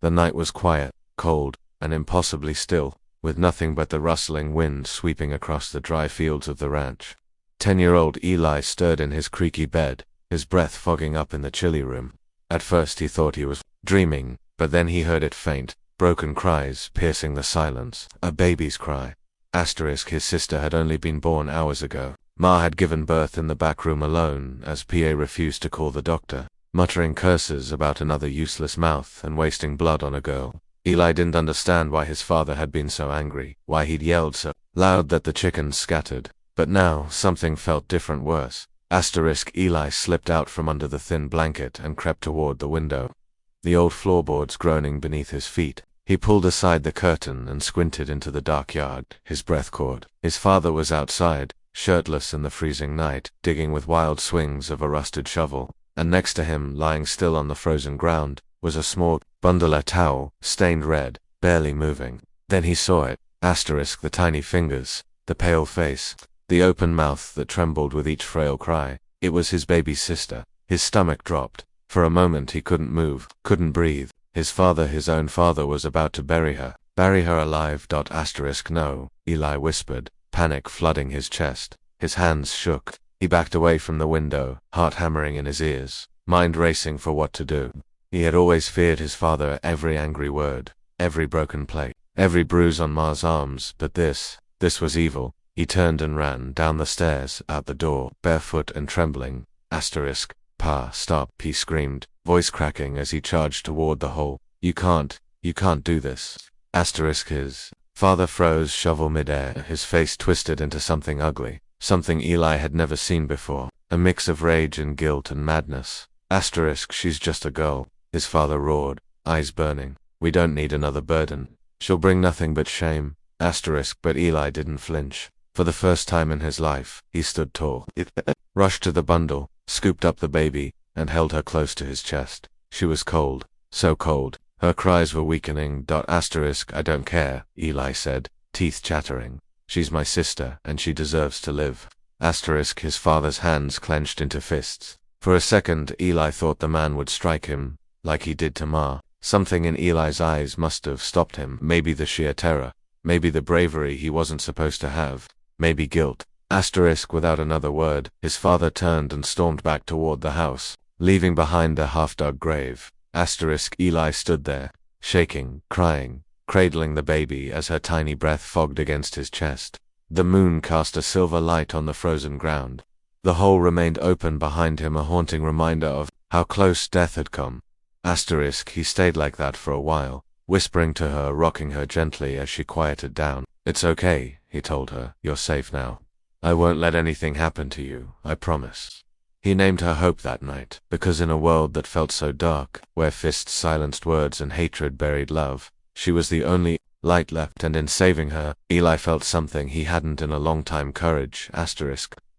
The night was quiet, cold, and impossibly still, with nothing but the rustling wind sweeping across the dry fields of the ranch. 10-year-old Eli stirred in his creaky bed, his breath fogging up in the chilly room. At first he thought he was dreaming, but then he heard it faint, broken cries piercing the silence. A baby's cry. His sister had only been born hours ago. Ma had given birth in the back room alone, as PA refused to call the doctor, muttering curses about another useless mouth and wasting blood on a girl. Eli didn't understand why his father had been so angry, why he'd yelled so loud that the chickens scattered. But now, something felt different worse. Eli slipped out from under the thin blanket and crept toward the window, the old floorboards groaning beneath his feet. He pulled aside the curtain and squinted into the dark yard, his breath caught. His father was outside, shirtless in the freezing night, digging with wild swings of a rusted shovel, and next to him, lying still on the frozen ground, was a small bundle of towel, stained red, barely moving. Then he saw it. The tiny fingers, the pale face, the open mouth that trembled with each frail cry. It was his baby sister. His stomach dropped. For a moment he couldn't move, couldn't breathe. His own father, was about to bury her alive. No, Eli whispered, panic flooding his chest. His hands shook. He backed away from the window, heart hammering in his ears, mind racing for what to do. He had always feared his father, every angry word, every broken plate, every bruise on Ma's arms, but this was evil. He turned and ran down the stairs, out the door, barefoot and trembling. Pa, stop, he screamed, voice cracking as he charged toward the hole. You can't do this. His father froze shovel midair, his face twisted into something ugly, something Eli had never seen before, a mix of rage and guilt and madness. She's just a girl, his father roared, eyes burning. We don't need another burden. She'll bring nothing but shame. But Eli didn't flinch. For the first time in his life, he stood tall. Rushed to the bundle, scooped up the baby, and held her close to his chest. She was cold, so cold. Her cries were weakening. I don't care, Eli said, teeth chattering. She's my sister, and she deserves to live. His father's hands clenched into fists. For a second, Eli thought the man would strike him, like he did to Ma. Something in Eli's eyes must have stopped him. Maybe the sheer terror. Maybe the bravery he wasn't supposed to have. Maybe guilt. Without another word, his father turned and stormed back toward the house, leaving behind a half-dug grave. Eli stood there, shaking, crying, cradling the baby as her tiny breath fogged against his chest. The moon cast a silver light on the frozen ground. The hole remained open behind him, a haunting reminder of how close death had come. He stayed like that for a while, whispering to her, rocking her gently as she quieted down. It's okay, he told her, you're safe now. I won't let anything happen to you, I promise. He named her Hope that night, because in a world that felt so dark, where fists silenced words and hatred buried love, she was the only light left, and in saving her, Eli felt something he hadn't in a long time: courage.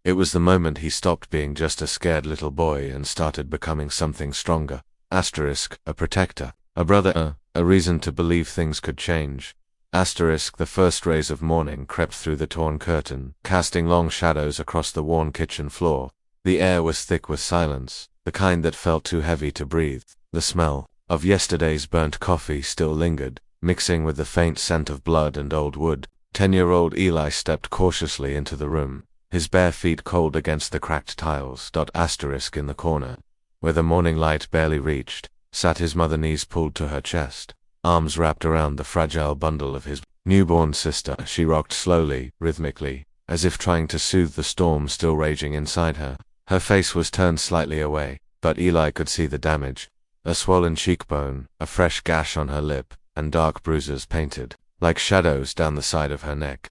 It was the moment he stopped being just a scared little boy and started becoming something stronger. A protector, a brother, a reason to believe things could change. The first rays of morning crept through the torn curtain, casting long shadows across the worn kitchen floor. The air was thick with silence, the kind that felt too heavy to breathe. The smell of yesterday's burnt coffee still lingered, mixing with the faint scent of blood and old wood. 10-year-old Eli stepped cautiously into the room, his bare feet cold against the cracked tiles. In the corner, where the morning light barely reached, sat his mother, knees pulled to her chest, arms wrapped around the fragile bundle of his newborn sister. She rocked slowly, rhythmically, as if trying to soothe the storm still raging inside her. Her face was turned slightly away, but Eli could see the damage. A swollen cheekbone, a fresh gash on her lip, and dark bruises painted like shadows down the side of her neck.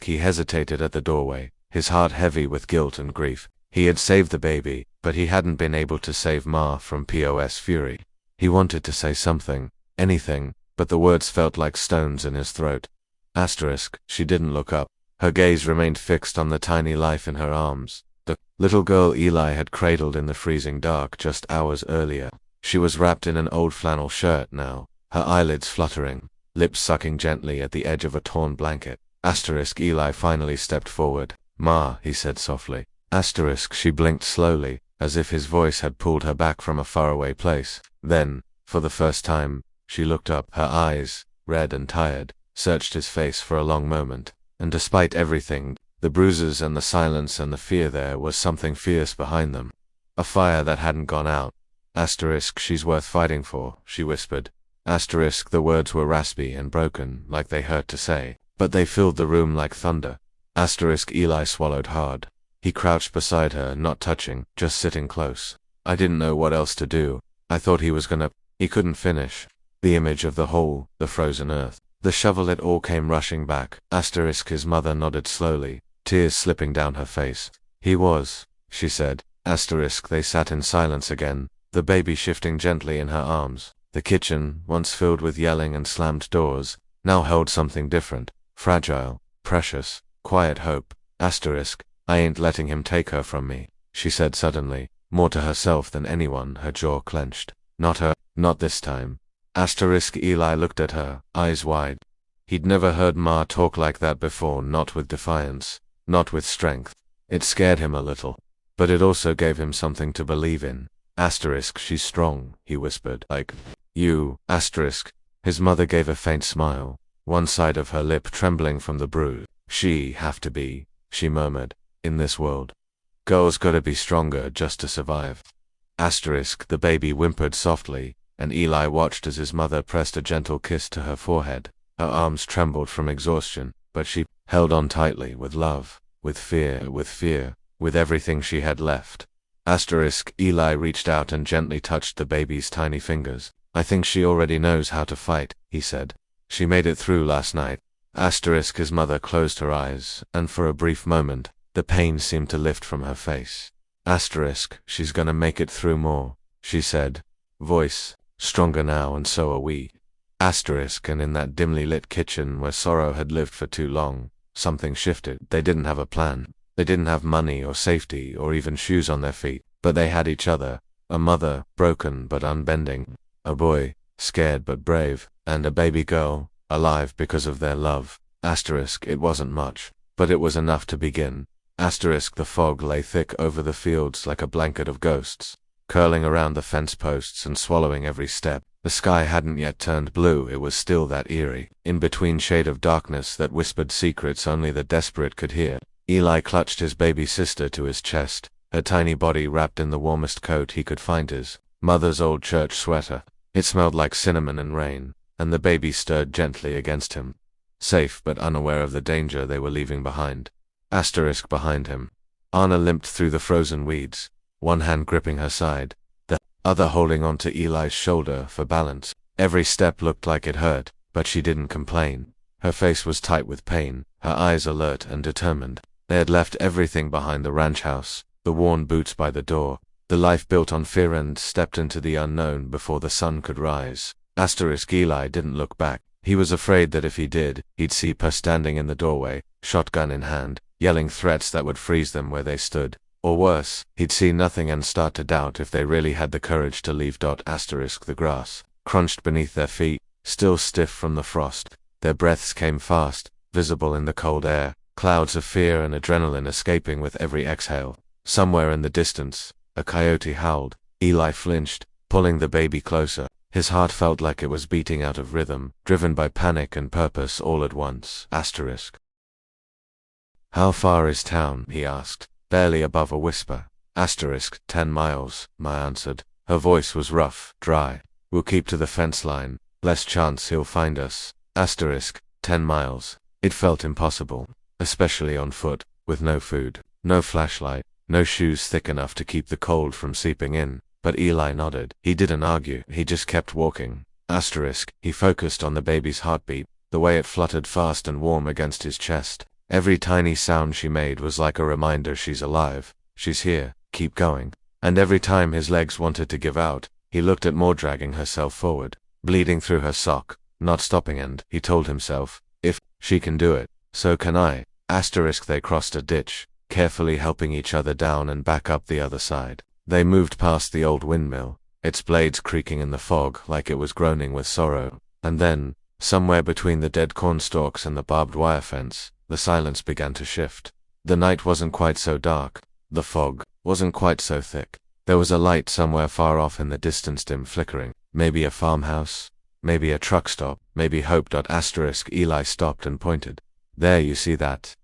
He hesitated at the doorway, his heart heavy with guilt and grief. He had saved the baby, but he hadn't been able to save Ma from POS fury. He wanted to say something, anything, but the words felt like stones in his throat. She didn't look up. Her gaze remained fixed on the tiny life in her arms, the little girl Eli had cradled in the freezing dark just hours earlier. She was wrapped in an old flannel shirt now, her eyelids fluttering, lips sucking gently at the edge of a torn blanket. Eli finally stepped forward. Ma, he said softly. She blinked slowly, as if his voice had pulled her back from a faraway place. Then, for the first time, She looked up, her eyes, red and tired, searched his face for a long moment, and despite everything, the bruises and the silence and the fear, there was something fierce behind them. A fire that hadn't gone out. Asterisk, she's worth fighting for, she whispered. Asterisk, the words were raspy and broken, like they hurt to say, but they filled the room like thunder. Asterisk, Eli swallowed hard. He crouched beside her, not touching, just sitting close. I didn't know what else to do. I thought he was gonna. He couldn't finish. The image of the hole, the frozen earth, the shovel, it all came rushing back. Asterisk, his mother nodded slowly, tears slipping down her face. He was, she said. Asterisk, they sat in silence again, the baby shifting gently in her arms. The kitchen, once filled with yelling and slammed doors, now held something different, fragile, precious, quiet hope. Asterisk, I ain't letting him take her from me, she said suddenly, more to herself than anyone, her jaw clenched. Not her, not this time. Asterisk, Eli looked at her, eyes wide. He'd never heard Ma talk like that before, not with defiance, not with strength. It scared him a little, but it also gave him something to believe in. Asterisk, she's strong, he whispered. Like you. Asterisk. His mother gave a faint smile, one side of her lip trembling from the bruise. She have to be, she murmured, in this world. Girls gotta be stronger just to survive. Asterisk, the baby whimpered softly, and Eli watched as his mother pressed a gentle kiss to her forehead. Her arms trembled from exhaustion, but she held on tightly, with love, with fear, with everything she had left. Asterisk, Eli reached out and gently touched the baby's tiny fingers. I think she already knows how to fight, he said. She made it through last night. Asterisk, his mother closed her eyes, and for a brief moment, the pain seemed to lift from her face. Asterisk, she's gonna make it through more, she said, voice stronger now, and so are we. Asterisk, and in that dimly lit kitchen where sorrow had lived for too long, something shifted. They didn't have a plan. They didn't have money or safety or even shoes on their feet, but they had each other, a mother, broken but unbending, a boy, scared but brave, and a baby girl, alive because of their love. Asterisk, it wasn't much, but it was enough to begin. Asterisk, the fog lay thick over the fields like a blanket of ghosts, curling around the fence posts and swallowing every step. The sky hadn't yet turned blue, it was still that eerie, in-between shade of darkness that whispered secrets only the desperate could hear. Eli clutched his baby sister to his chest, her tiny body wrapped in the warmest coat he could find, his mother's old church sweater. It smelled like cinnamon and rain, and the baby stirred gently against him, safe but unaware of the danger they were leaving behind. Asterisk behind him. Anna limped through the frozen weeds, one hand gripping her side, the other holding onto Eli's shoulder for balance. Every step looked like it hurt, but she didn't complain. Her face was tight with pain, her eyes alert and determined. They had left everything behind: the ranch house, the worn boots by the door, the life built on fear, and stepped into the unknown before the sun could rise. Asterisk, Eli didn't look back. He was afraid that if he did, he'd see her standing in the doorway, shotgun in hand, yelling threats that would freeze them where they stood. Or worse, he'd see nothing and start to doubt if they really had the courage to leave. Asterisk, the grass crunched beneath their feet, still stiff from the frost. Their breaths came fast, visible in the cold air, clouds of fear and adrenaline escaping with every exhale. Somewhere in the distance, a coyote howled. Eli flinched, pulling the baby closer. His heart felt like it was beating out of rhythm, driven by panic and purpose all at once. Asterisk. How far is town? He asked, barely above a whisper. Asterisk, 10 miles, Ma answered. Her voice was rough, dry. We'll keep to the fence line. Less chance he'll find us. Asterisk, 10 miles. It felt impossible, especially on foot, with no food, no flashlight, no shoes thick enough to keep the cold from seeping in. But Eli nodded. He didn't argue, he just kept walking. Asterisk, he focused on the baby's heartbeat, the way it fluttered fast and warm against his chest. Every tiny sound she made was like a reminder: she's alive, she's here, keep going. And every time his legs wanted to give out, he looked at Maud dragging herself forward, bleeding through her sock, not stopping, and, he told himself, if she can do it, so can I. Asterisk, they crossed a ditch, carefully helping each other down and back up the other side. They moved past the old windmill, its blades creaking in the fog like it was groaning with sorrow. And then, somewhere between the dead corn stalks and the barbed wire fence, the silence began to shift. The night wasn't quite so dark. The fog wasn't quite so thick. There was a light somewhere far off in the distance, dim flickering. Maybe a farmhouse? maybe a truck stop, maybe hope. Eli stopped and pointed. There, you see that?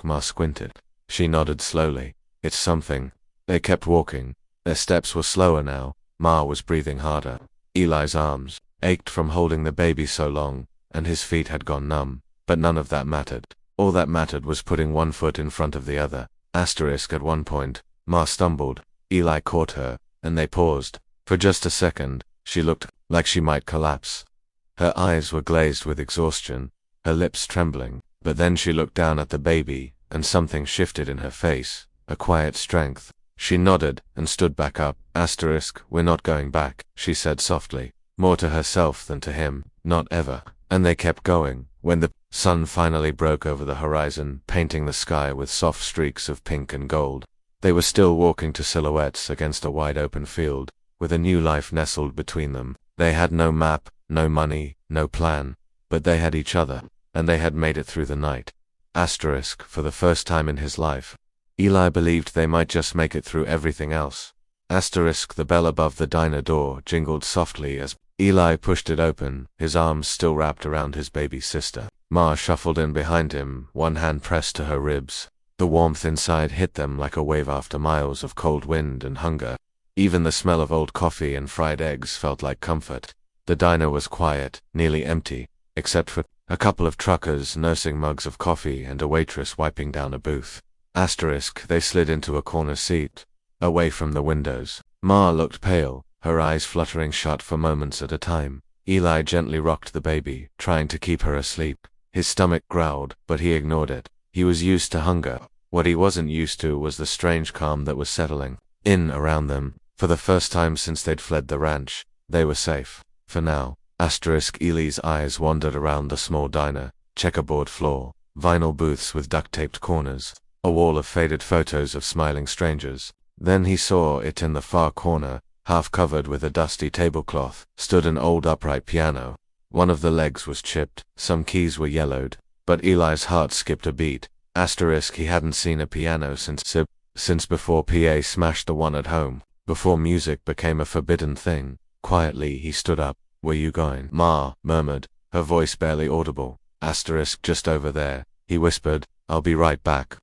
Ma squinted. She nodded slowly. It's something. They kept walking. Their steps were slower now. Ma was breathing harder. Eli's arms ached from holding the baby so long, and his feet had gone numb. But none of that mattered. All that mattered was putting one foot in front of the other. At one point, Ma stumbled. Eli caught her, and they paused. For just a second, she looked like she might collapse. Her eyes were glazed with exhaustion, her lips trembling. But then she looked down at the baby, and something shifted in her face, a quiet strength. She nodded and stood back up. We're not going back, she said softly, more to herself than to him, not ever. And they kept going. When the sun finally broke over the horizon, painting the sky with soft streaks of pink and gold, they were still walking to silhouettes against a wide open field, with a new life nestled between them. They had no map, no money, no plan, but they had each other, and they had made it through the night. For the first time in his life, Eli believed they might just make it through everything else. The bell above the diner door jingled softly as Eli pushed it open, his arms still wrapped around his baby sister. Ma shuffled in behind him, one hand pressed to her ribs. The warmth inside hit them like a wave after miles of cold wind and hunger. Even the smell of old coffee and fried eggs felt like comfort. The diner was quiet, nearly empty, except for a couple of truckers nursing mugs of coffee and a waitress wiping down a booth. They slid into a corner seat, away from the windows. Ma looked pale, her eyes fluttering shut for moments at a time. Eli gently rocked the baby, trying to keep her asleep. His stomach growled, but he ignored it. He was used to hunger. What he wasn't used to was the strange calm that was settling in around them. For the first time since they'd fled the ranch, they were safe. For now. Eli's eyes wandered around the small diner, checkerboard floor, vinyl booths with duct-taped corners, a wall of faded photos of smiling strangers. Then he saw it in the far corner, half covered with a dusty tablecloth, stood an old upright piano. One of the legs was chipped, some keys were yellowed, but Eli's heart skipped a beat. He hadn't seen a piano since before PA smashed the one at home, before music became a forbidden thing. Quietly he stood up. Where you going? Ma murmured, her voice barely audible. Just over there, he whispered. I'll be right back.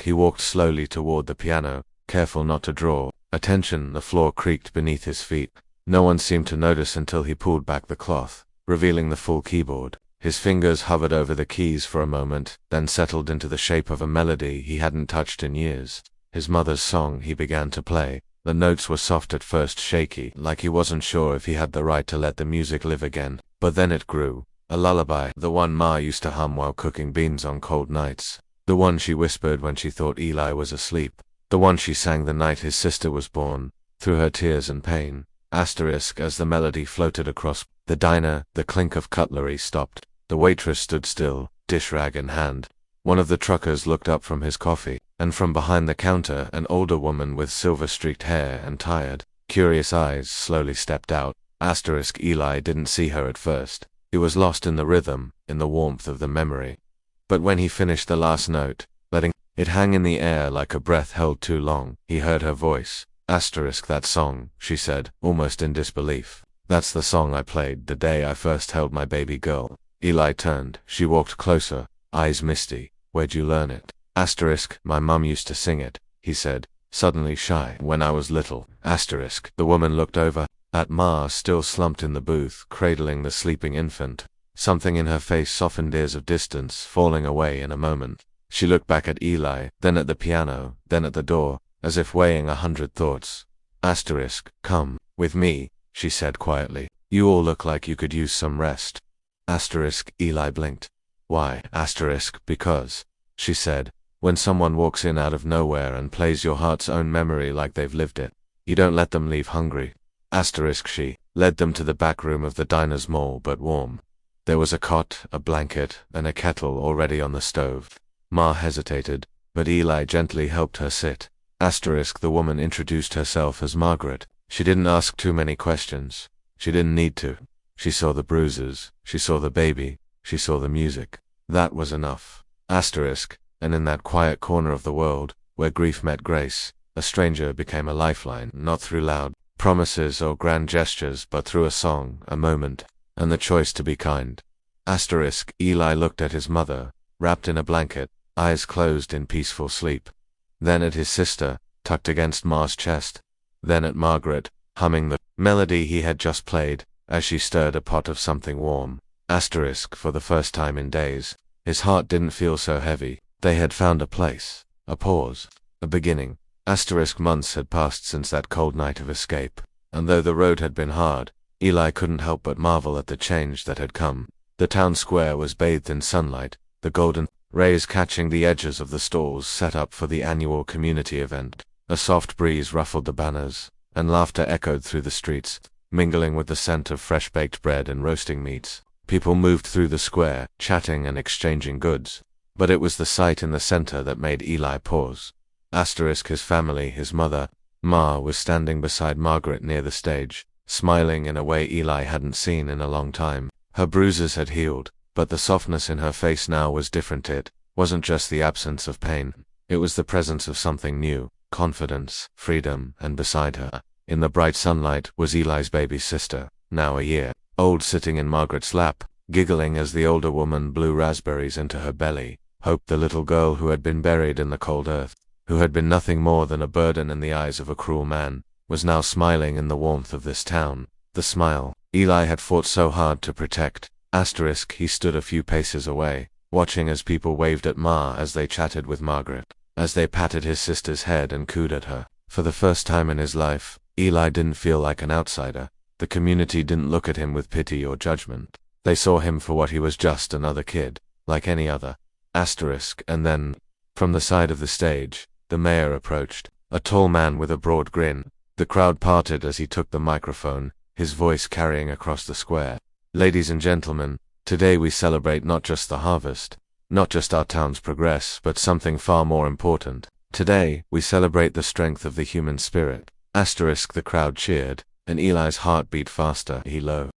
He walked slowly toward the piano, careful not to draw attention. The floor creaked beneath his feet. No one seemed to notice until he pulled back the cloth, revealing the full keyboard. His fingers hovered over the keys for a moment, then settled into the shape of a melody he hadn't touched in years. His mother's song he began to play. The notes were soft at first, shaky, like he wasn't sure if he had the right to let the music live again. But then it grew. A lullaby, the one Ma used to hum while cooking beans on cold nights. The one she whispered when she thought Eli was asleep. The one she sang the night his sister was born, through her tears and pain. As the melody floated across the diner, the clink of cutlery stopped. The waitress stood still, dish rag in hand. One of the truckers looked up from his coffee, and from behind the counter an older woman with silver-streaked hair and tired, curious eyes slowly stepped out. Eli didn't see her at first. He was lost in the rhythm, in the warmth of the memory. But when he finished the last note, letting it hang in the air like a breath held too long, he heard her voice. That song, she said, almost in disbelief. That's the song I played the day I first held my baby girl. Eli turned. She walked closer, eyes misty. Where'd you learn it? My mum used to sing it, he said, suddenly shy. When I was little. The woman looked over at Ma, still slumped in the booth, cradling the sleeping infant. Something in her face softened years of distance, falling away in a moment. She looked back at Eli, then at the piano, then at the door, as if weighing 100 thoughts. Come with me, she said quietly. You all look like you could use some rest. Eli blinked. Why? Because, she said, when someone walks in out of nowhere and plays your heart's own memory like they've lived it, you don't let them leave hungry. She led them to the back room of the diner, small but warm. There was a cot, a blanket, and a kettle already on the stove. Ma hesitated, but Eli gently helped her sit. The woman introduced herself as Margaret. She didn't ask too many questions. She didn't need to. She saw the bruises, she saw the baby, she saw the music. That was enough. And in that quiet corner of the world, where grief met grace, a stranger became a lifeline, not through loud promises or grand gestures, but through a song, a moment, and the choice to be kind. Asterisk. Eli looked at his mother, wrapped in a blanket, eyes closed in peaceful sleep. Then at his sister, tucked against Ma's chest. Then at Margaret, humming the melody he had just played, as she stirred a pot of something warm. Asterisk. For the first time in days, his heart didn't feel so heavy. They had found a place, a pause, a beginning. Asterisk. Months had passed since that cold night of escape, and though the road had been hard, Eli couldn't help but marvel at the change that had come. The town square was bathed in sunlight, the golden rays catching the edges of the stalls set up for the annual community event. A soft breeze ruffled the banners, and laughter echoed through the streets, mingling with the scent of fresh-baked bread and roasting meats. People moved through the square, chatting and exchanging goods. But it was the sight in the center that made Eli pause. Asterisk. His family, his mother, Ma, was standing beside Margaret near the stage, smiling in a way Eli hadn't seen in a long time. Her bruises had healed, but the softness in her face now was different. It wasn't just the absence of pain. It was the presence of something new, confidence, freedom, and beside her, in the bright sunlight, was Eli's baby sister, now a year old, sitting in Margaret's lap, giggling as the older woman blew raspberries into her belly. Hope, the little girl who had been buried in the cold earth, who had been nothing more than a burden in the eyes of a cruel man, was now smiling in the warmth of this town. The smile Eli had fought so hard to protect. Asterisk. He stood a few paces away, watching as people waved at Ma as they chatted with Margaret, as they patted his sister's head and cooed at her. For the first time in his life, Eli didn't feel like an outsider. The community didn't look at him with pity or judgment. They saw him for what he was, just another kid, like any other. Asterisk. And then, from the side of the stage, the mayor approached, a tall man with a broad grin. The crowd parted as he took the microphone, his voice carrying across the square. Ladies and gentlemen, today we celebrate not just the harvest, not just our town's progress, but something far more important. Today, we celebrate the strength of the human spirit. Asterisk. The crowd cheered, and Eli's heart beat faster. He looked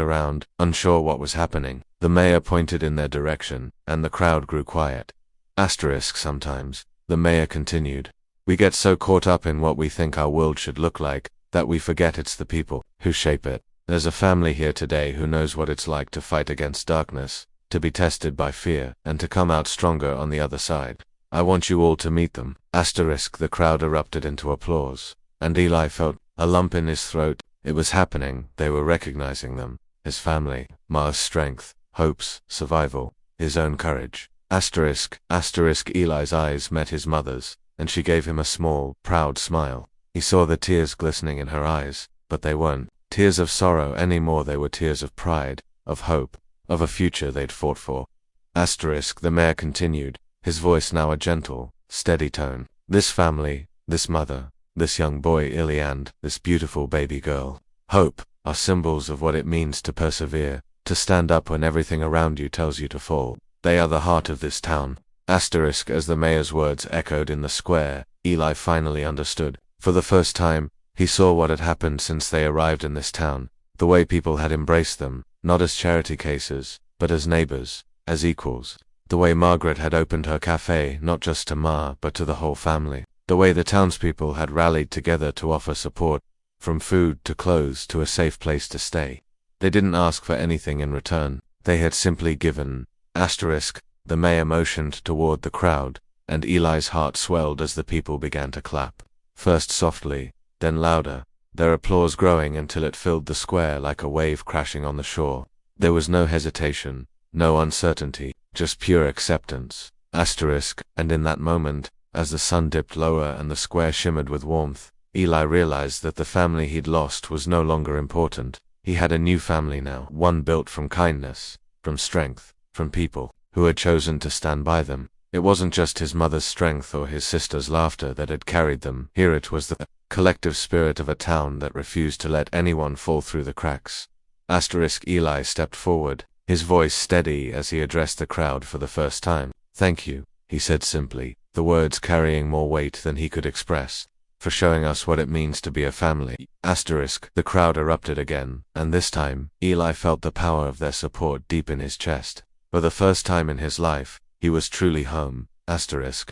around, unsure what was happening. The mayor pointed in their direction, and the crowd grew quiet. Asterisk. Sometimes, the mayor continued, we get so caught up in what we think our world should look like, that we forget it's the people who shape it. There's a family here today who knows what it's like to fight against darkness, to be tested by fear, and to come out stronger on the other side. I want you all to meet them. Asterisk. The crowd erupted into applause, and Eli felt a lump in his throat. It was happening. They were recognizing them. His family, Ma's strength, hopes, survival, his own courage. Asterisk. Eli's eyes met his mother's, and she gave him a small, proud smile. He saw the tears glistening in her eyes, but they weren't tears of sorrow anymore. They were tears of pride, of hope, of a future they'd fought for. Asterisk. The mayor continued, his voice now a gentle, steady tone. This family, this mother, this young boy Illy, and this beautiful baby girl, Hope, are symbols of what it means to persevere, to stand up when everything around you tells you to fall. They are the heart of this town. Asterisk. As the mayor's words echoed in the square, Eli finally understood. For the first time, he saw what had happened since they arrived in this town, the way people had embraced them, not as charity cases, but as neighbors, as equals. The way Margaret had opened her cafe not just to Ma, but to the whole family. The way the townspeople had rallied together to offer support, from food to clothes to a safe place to stay. They didn't ask for anything in return. They had simply given. Asterisk. The mayor motioned toward the crowd, and Eli's heart swelled as the people began to clap. First softly, then louder, their applause growing until it filled the square like a wave crashing on the shore. There was no hesitation, no uncertainty, just pure acceptance. Asterisk. And in that moment, as the sun dipped lower and the square shimmered with warmth, Eli realized that the family he'd lost was no longer important. He had a new family now, one built from kindness, from strength, from people who had chosen to stand by them. It wasn't just his mother's strength or his sister's laughter that had carried them. Here it was the collective spirit of a town that refused to let anyone fall through the cracks. Asterisk. Eli stepped forward, his voice steady as he addressed the crowd for the first time. Thank you, he said simply, the words carrying more weight than he could express, for showing us what it means to be a family. Asterisk. The crowd erupted again, and this time, Eli felt the power of their support deep in his chest. For the first time in his life, he was truly home. Asterisk.